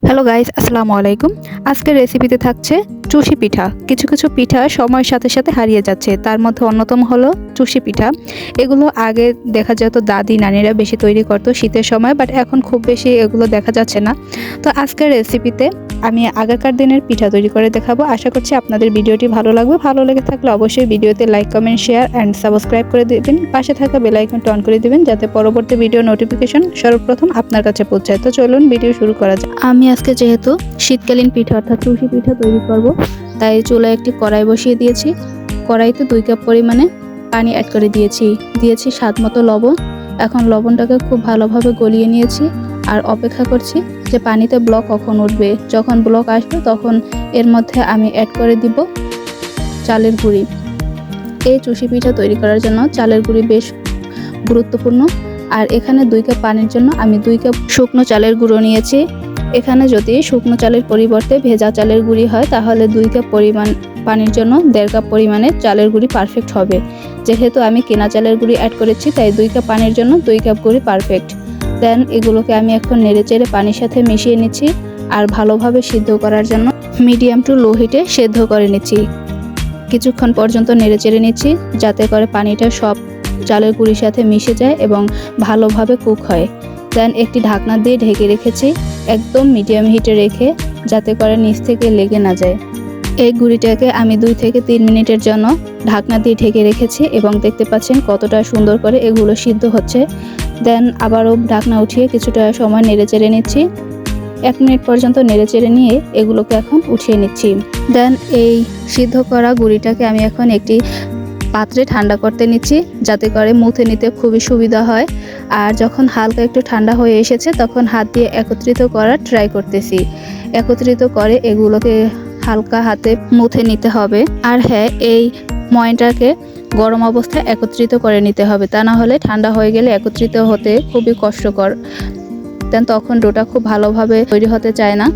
Hello guys, আসসালামু আলাইকুম। আজকের রেসিপিতে থাকছে চুষি পিঠা। কিছু কিছু পিঠা সময়ের সাথে সাথে হারিয়ে যাচ্ছে, তার মধ্যে অন্যতম হলো চুষি পিঠা। এগুলো আগে দেখা যেত দাদি নানিরা বেশি তৈরি করতো শীতের সময়, বাট এখন খুব বেশি এগুলো দেখা যাচ্ছে না। তো আজকের রেসিপিতে আমি আগেকার দিনের পিঠা তৈরি করে দেখাবো। আশা করছি আপনাদের ভিডিওটি ভালো লাগবে। ভালো লেগে থাকলে অবশ্যই ভিডিওতে like, comment, share and subscribe করে দেবেন। পাশে থাকা বেল আইকনটা অন করে দেবেন যাতে পরবর্তী ভিডিও নোটিফিকেশন সর্বপ্রথম আপনার কাছে পৌঁছায়। তো চলুন ভিডিও শুরু করা যাক। আমি আজকে যেহেতু শীতকালীন পিঠা অর্থাৎ চুষি পিঠা তৈরি করব, তাই চুলায় একটি কড়াই বসিয়ে দিয়েছি। কড়াইতে 2 কাপ পরিমাণে পানি অ্যাড করে দিয়েছি স্বাদ মতো লবণ। এখন লবণটাকে খুব ভালোভাবে গলিয়ে নিয়েছি আর অপেক্ষা করছি যে পানিতে ব্লক কখন উঠবে। যখন ব্লক আসবে তখন এর মধ্যে আমি অ্যাড করে দিব চালের গুঁড়ি। এই চুষি পিঠা তৈরি করার জন্য চালের গুঁড়ি বেশ গুরুত্বপূর্ণ। আর এখানে 2 কাপ পানির জন্য আমি 2 কাপ শুকনো চালের গুঁড়ো নিয়েছি। এখানে যদি শুকনো চালের পরিবর্তে ভেজা চালের গুঁড়ি হয় তাহলে 2 কাপ পরিমাণ পানির জন্য 1.5 কাপ পরিমাণে চালের গুঁড়ি পারফেক্ট হবে। যেহেতু আমি কেনা চালের গুঁড়ি অ্যাড করেছি তাই 2 কাপ পানির জন্য 2 কাপ গুঁড়ি পারফেক্ট। দেন এগুলোকে আমি এখন নেড়েচেড়ে পানির সাথে মিশিয়ে নিচ্ছি আর ভালোভাবে সিদ্ধ করার জন্য মিডিয়াম টু লো হিটে সিদ্ধ করে নিচ্ছি। কিছুক্ষণ পর্যন্ত নেড়েচেড়ে নিচ্ছি যাতে করে পানিটা সব চালের গুঁড়ির সাথে মিশে যায় এবং ভালোভাবে কুক হয়। দেন একটি ঢাকনা দিয়ে ঢেকে রেখেছি, একদম মিডিয়াম হিটে রেখে, যাতে করে নিচ থেকে লেগে না যায়। এই গুঁড়িটাকে আমি 2 থেকে 3 মিনিটের জন্য ঢাকনা দিয়ে ঢেকে রেখেছি এবং দেখতে পাচ্ছেন কতটা সুন্দর করে এগুলো সিদ্ধ হচ্ছে। দেন আবারও ঢাকনা উঠিয়ে কিছুটা সময় নেড়েচেড়ে নিচ্ছি। 1 মিনিট পর্যন্ত নেড়েচেড়ে নিয়ে এগুলোকে এখন উঠিয়ে নিচ্ছি। দেন এই সিদ্ধ করা গুঁড়িটাকে আমি এখন একটি পাত্রে ঠান্ডা করতে নিচ্ছি যাতে করে মুথে নিতে খুবই সুবিধা হয়। আর যখন হালকা একটু ঠান্ডা হয়ে এসেছে তখন হাত দিয়ে একত্রিত করার ট্রাই করতেছি। একত্রিত করে এগুলোকে হালকা হাতে মুথে নিতে হবে। আর হ্যাঁ, এই ময়নটাকে গরম অবস্থায় একত্রিত করে নিতে হবে, তা না হলে ঠান্ডা হয়ে গেলে একত্রিত হতে খুবই কষ্টকর। দেন তখন ডোটা খুব ভালোভাবে তৈরি হতে চায় না।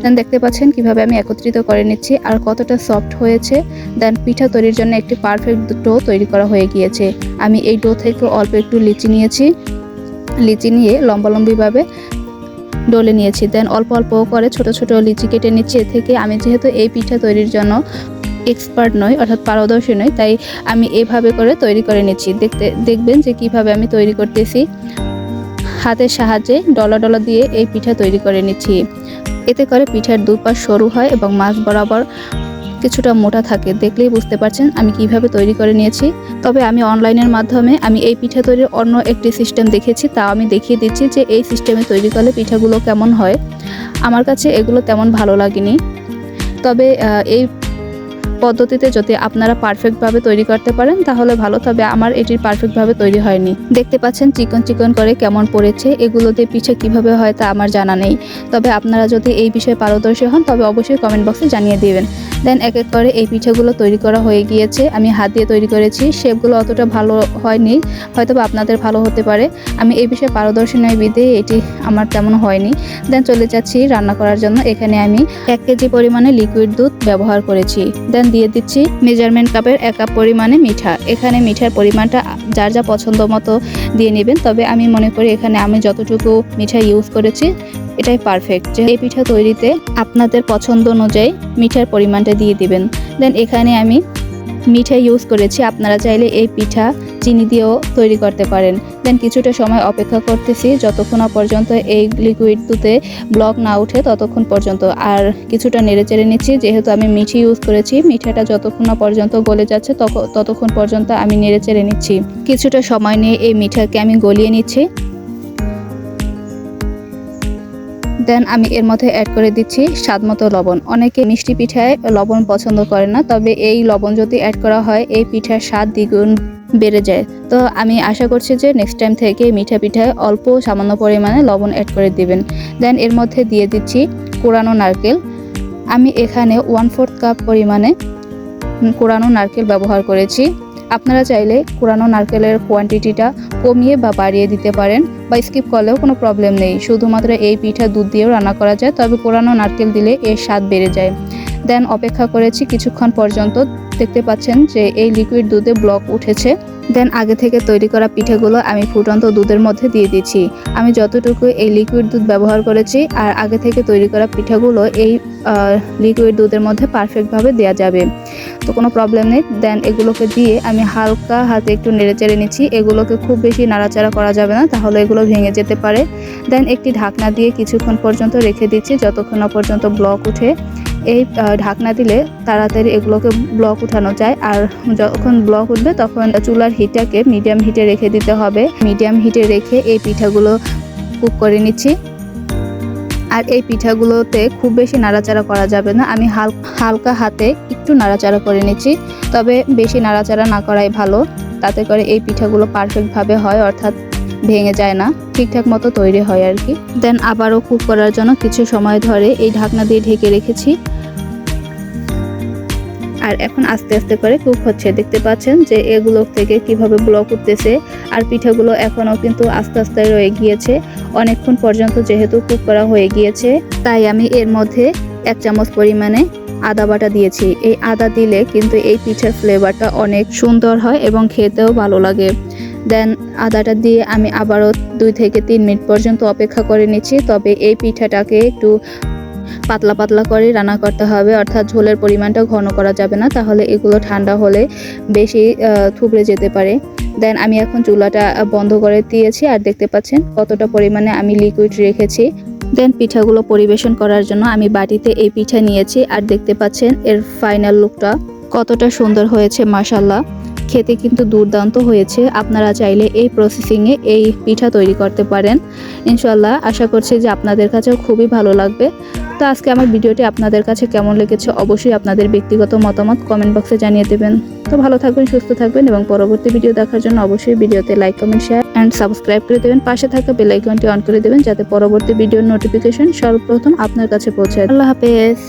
দেন দেখতে পাচ্ছেন কিভাবে আমি একত্রিত করে নিচ্ছি আর কতটা সফট হয়েছে। দেন পিঠা তৈরির জন্য একটি পারফেক্ট ডো তৈরি করা হয়ে গিয়েছে। আমি এই ডো থেকে অল্প একটু লিচি নিয়েছি, লিচি নিয়ে লম্বালম্বিভাবে ডলে নিয়েছি। দেন অল্প অল্প করে ছোট ছোট লিচি কেটে নিচ্ছি। এ থেকে আমি যেহেতু এই পিঠা তৈরির জন্য এক্সপার্ট নই অর্থাৎ পারদর্শী নই, তাই আমি এভাবে করে তৈরি করে নিচ্ছি। দেখবেন যে কিভাবে আমি তৈরি করতেছি। হাতের সাহায্যে ডলা ডলা দিয়ে এই পিঠা তৈরি করে নিচ্ছি। এতে করে পিঠার দুপাশ সরু হয় এবং মাঝ বরাবর কিছুটা মোটা থাকে। দেখলেই বুঝতে পারছেন আমি কিভাবে তৈরি করে নিয়েছি। তবে আমি অনলাইনের মাধ্যমে আমি এই পিঠা তৈরির অন্য একটি সিস্টেম দেখেছি, তা আমি দেখিয়ে দিচ্ছি যে এই সিস্টেমে তৈরি করলে পিঠাগুলো কেমন হয়। আমার কাছে এগুলো তেমন ভালো লাগেনি। তবে এই পদ্ধতিতে যদি আপনারা পারফেক্টভাবে তৈরি করতে পারেন তাহলে ভালো, তবে আমার এটির পারফেক্টভাবে তৈরি হয়নি। দেখতে পাচ্ছেন চিকন চিকন করে কেমন পড়েছে। এগুলোতে পিঠা কিভাবে হয় তা আমার জানা নেই, তবে আপনারা যদি এই বিষয়ে পারদর্শী হন তবে অবশ্যই কমেন্ট বক্সে জানিয়ে দিবেন। দেন এক এক করে এই পিঠাগুলো তৈরি করা হয়ে গিয়েছে। আমি হাত দিয়ে তৈরি করেছি, শেপগুলো অতটা ভালো হয়নি, হয়তো বা আপনাদের ভালো হতে পারে। আমি এই বিষয়ে পারদর্শী নয় বিধে এটি আমার তেমন হয়নি। দেন চলে যাচ্ছি রান্না করার জন্য। এখানে আমি 1 কেজি পরিমাণে লিকুইড দুধ ব্যবহার করেছি। দেন দিয়ে দিচ্ছি মেজারমেন্ট কাপের 1 কাপ পরিমাণে মিঠা। এখানে মিঠার পরিমাণটা যার যা পছন্দ মতো দিয়ে নেবেন, তবে আমি মনে করি এখানে আমি যতটুকু মিঠা ইউজ করেছি এটাই পারফেক্ট। যে এই পিঠা তৈরিতে আপনাদের পছন্দ অনুযায়ী মিঠার পরিমাণটা দিয়ে দিবেন। দেন এখানে আমি মিঠা ইউজ করেছি, আপনারা চাইলে এই পিঠা চিনি দিয়েও তৈরি করতে পারেন। দেন কিছুটা সময় অপেক্ষা করতেছি যতক্ষণ না পর্যন্ত এই লিকুইড দুধে ব্লক না উঠে ততক্ষণ পর্যন্ত। আর কিছুটা নেড়েচেড়ে নিচ্ছি, যেহেতু আমি মিঠি ইউজ করেছি। মিঠাটা যতক্ষণ না পর্যন্ত গলে যাচ্ছে ততক্ষণ পর্যন্ত আমি নেড়েচেড়ে নিচ্ছি। কিছুটা সময় নিয়ে এই মিঠাকে আমি গলিয়ে নিচ্ছি। দেন আমি এর মধ্যে অ্যাড করে দিচ্ছি স্বাদ মতো লবণ। অনেকে মিষ্টি পিঠায় লবণ পছন্দ করে না, তবে এই লবণ যদি অ্যাড করা হয় এই পিঠার স্বাদ দ্বিগুণ বেড়ে যায়। তো আমি আশা করছি যে নেক্সট টাইম থেকে মিঠা পিঠায় অল্প সামান্য পরিমাণে লবণ অ্যাড করে দিবেন। দেন এর মধ্যে দিয়ে দিচ্ছি কোরানো নারকেল। আমি এখানে 1/4 কাপ পরিমাণে কোরানো নারকেল ব্যবহার করেছি। আপনারা চাইলে কোরানো নারকেলের কোয়ান্টিটিটা কমিয়ে বা বাড়িয়ে দিতে পারেন বা স্কিপ করলেও কোনো প্রবলেম নেই। শুধুমাত্র এই পিঠা দুধ দিয়েও রান্না করা যায়, তবে কোরানো নারকেল দিলে এর স্বাদ বেড়ে যায়। দেন অপেক্ষা করেছি কিছুক্ষণ পর্যন্ত। দেখতে পাচ্ছেন যে এই লিকুইড দুধে ব্লক উঠেছে। দেন আগে থেকে তৈরি করা পিঠাগুলো আমি ফুটন্ত দুধের মধ্যে দিয়ে দিচ্ছি। আমি যতটুকু এই লিকুইড দুধ ব্যবহার করেছি আর আগে থেকে তৈরি করা পিঠাগুলো এই লিকুইড দুধের মধ্যে পারফেক্টভাবে দেওয়া যাবে, তো কোনো প্রবলেম নেই। দেন এগুলোকে দিয়ে আমি হালকা হাতে একটু নেড়েচেড়ে নিচ্ছি। এগুলোকে খুব বেশি নাড়াচাড়া করা যাবে না, তাহলে এগুলো ভেঙে যেতে পারে। দেন একটি ঢাকনা দিয়ে কিছুক্ষণ পর্যন্ত রেখে দিচ্ছি, যতক্ষণ না পর্যন্ত ব্লক উঠে। এই ঢাকনা দিলে তাড়াতাড়ি এগুলোকে ব্লক উঠানো যায়। আর যখন ব্লক উঠবে তখন চুলার হিটটাকে মিডিয়াম হিটে রেখে দিতে হবে। মিডিয়াম হিটে রেখে এই পিঠাগুলো কুক করে নিচ্ছি। আর এই পিঠাগুলোতে খুব বেশি নাড়াচাড়া করা যাবে না, আমি হালকা হাতে একটু নাড়াচাড়া করে নিচ্ছি, তবে বেশি নাড়াচাড়া না করাই ভালো, তাতে করে এই পিঠাগুলো পারফেক্টভাবে হয়, অর্থাৎ ভেঙে যায় না, ঠিকঠাক মতো তৈরি হয় আর কি। দেন আবারও কুক করার জন্য কিছু সময় ধরে এই ঢাকনা দিয়ে ঢেকে রেখেছি। আর এখন আস্তে আস্তে করে কুক হচ্ছে, দেখতে পাচ্ছেন যে এগুলো থেকে কিভাবে ব্লক উঠতেছে। আর পিঠাগুলো এখনও কিন্তু আস্তে আস্তে রয়ে গিয়েছে, অনেকক্ষণ পর্যন্ত যেহেতু কুক করা হয়ে গিয়েছে, তাই আমি এর মধ্যে 1 চামচ পরিমাণে আদা বাটা দিয়েছি। এই আদা দিলে কিন্তু এই পিঠার ফ্লেভারটা অনেক সুন্দর হয় এবং খেতেও ভালো লাগে। দেন আদাটা দিয়ে আমি আবারও 2 থেকে 3 মিনিট পর্যন্ত অপেক্ষা করে নিচ্ছি। তবে এই পিঠাটাকে একটু পাতলা পাতলা করে রান্না করতে হবে, অর্থাৎ ঝোলের পরিমাণটা ঘন করা যাবে না, তাহলে এগুলো ঠান্ডা হলে বেশি থুবড়ে যেতে পারে। দেন আমি এখন চুলাটা বন্ধ করে দিয়েছি। আর দেখতে পাচ্ছেন কতটা পরিমাণে আমি লিকুইড রেখেছি। দেন পিঠাগুলো পরিবেশন করার জন্য আমি বাটিতে এই পিঠা নিয়েছি। আর দেখতে পাচ্ছেন এর ফাইনাল লুকটা কতটা সুন্দর হয়েছে, মাশাআল্লাহ। খেতে কিন্তু দুর্দান্ত হয়েছে। আপনারা চাইলে এই প্রসেসিংয়ে এই পিঠা তৈরি করতে পারেন। ইনশাআল্লাহ আশা করছি যে আপনাদের কাছেও খুবই ভালো লাগবে। তো আজকে আমার ভিডিওটি আপনাদের কাছে কেমন লেগেছে অবশ্যই আপনাদের ব্যক্তিগত মতামত কমেন্ট বক্সে জানিয়ে দেবেন। তো ভালো থাকবেন, সুস্থ থাকবেন এবং পরবর্তী ভিডিও দেখার জন্য অবশ্যই ভিডিওতে like, comment, share and subscribe করে দেবেন। পাশে থাকা বেল আইকনটি অন করে দেবেন যাতে পরবর্তী ভিডিওর নোটিফিকেশন সর্বপ্রথম আপনার কাছে পৌঁছায়। আল্লাহ হাফেজ।